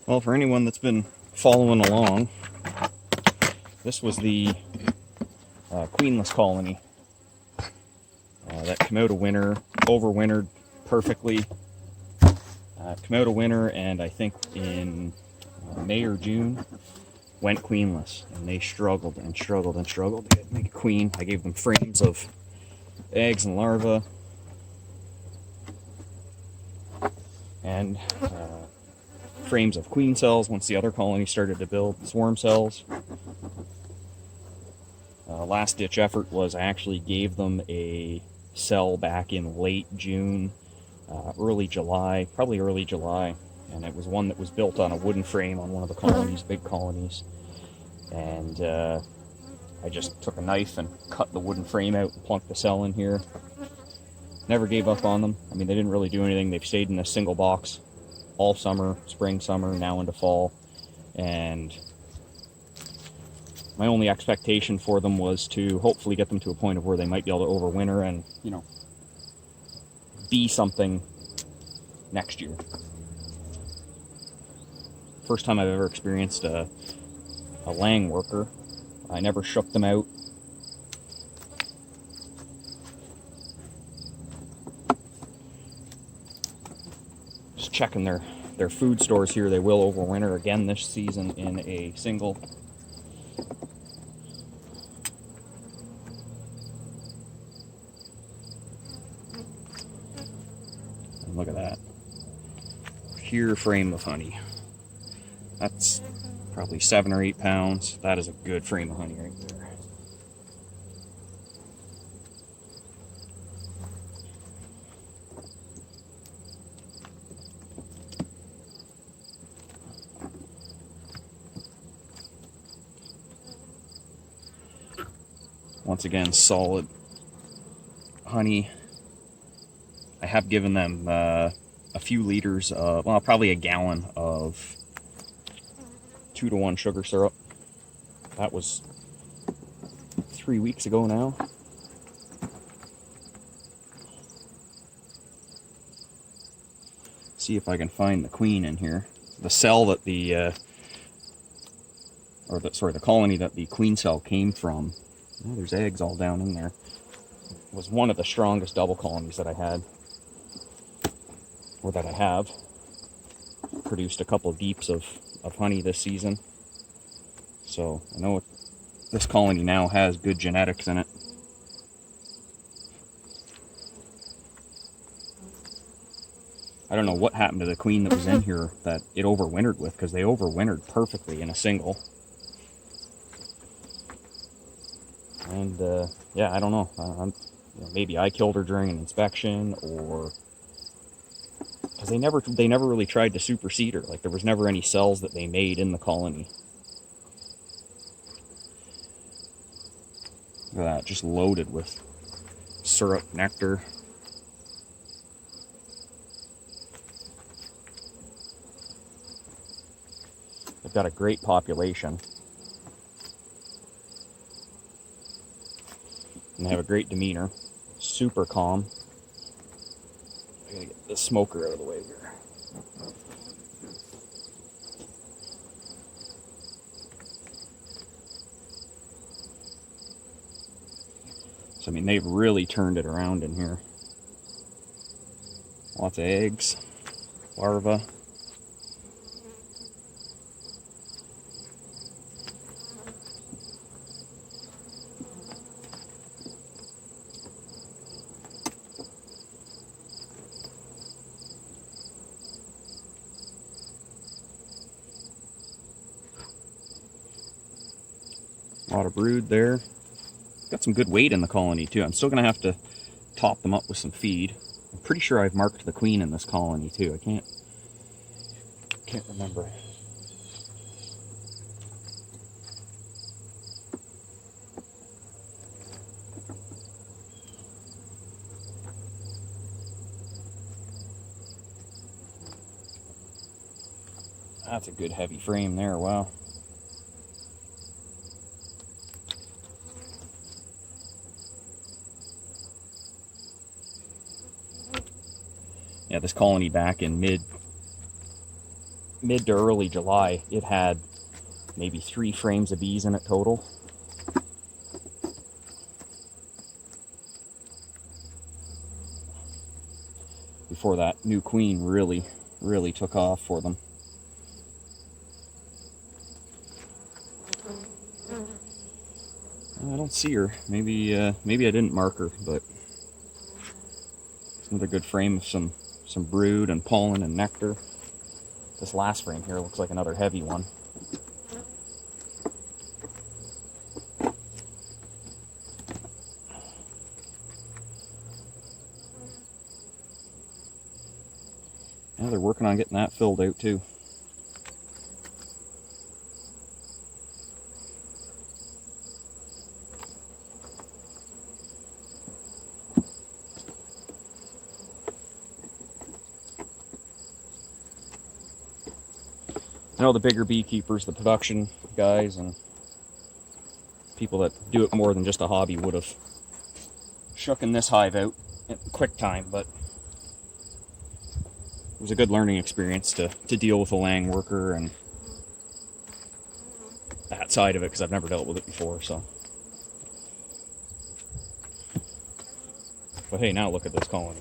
Well, for anyone that's been following along, this was the queenless colony that came out of winter, overwintered perfectly. Came out of winter, and I think in May or June went queenless, and they struggled and struggled and struggled to make a queen. I gave them frames of eggs and larvae, and frames of queen cells once the other colony started to build swarm cells. Last ditch effort was I actually gave them a cell back in late June, early July, probably early July, and it was one that was built on a wooden frame on one of the colonies, big colonies, and I just took a knife and cut the wooden frame out and plunked the cell in here. Never gave up on them. I mean, they didn't really do anything. They've stayed in a single box all summer, spring, summer, now into fall, and my only expectation for them was to hopefully get them to a point of where they might be able to overwinter and, you know, be something next year. First time I've ever experienced a laying worker. I never shook them out. Just checking their food stores here. They will overwinter again this season in a single. And look at that. Pure frame of honey. That's probably 7 or 8 pounds. That is a good frame of honey right there. Once again, solid honey. I have given them a few liters of, well, probably a gallon of 2-to-1 sugar syrup. That was 3 weeks ago now. See if I can find the queen in here. The cell that the colony that the queen cell came from. Oh, there's eggs all down in there. Was one of the strongest double colonies that I had, or that I have. Produced a couple of deeps of honey this season. So I know this colony now has good genetics in it. I don't know what happened to the queen that was in here that it overwintered with, because they overwintered perfectly in a single. And yeah, I don't know. Maybe I killed her during an inspection, or because they never really tried to supersede her. Like, there was never any cells that they made in the colony. Look at that, just loaded with syrup, nectar. They've got a great population. And they have a great demeanor. Super calm. I gotta get the smoker out of the way here. So, I mean, they've really turned it around in here. Lots of eggs, larvae. A lot of brood there. Got some good weight in the colony too. I'm still going to have to top them up with some feed. I'm pretty sure I've marked the queen in this colony too. I can't remember. That's a good heavy frame there. Wow. Yeah, this colony back in mid to early July, it had maybe 3 frames of bees in it total. Before that new queen really took off for them. I don't see her. Maybe I didn't mark her, but it's another good frame of some brood and pollen and nectar. This last frame here looks like another heavy one. Now they're working on getting that filled out too. I know the bigger beekeepers, the production guys, and people that do it more than just a hobby would have shooken this hive out in quick time, but it was a good learning experience to deal with a Lang worker and that side of it, because I've never dealt with it before. So, but hey, now look at this colony.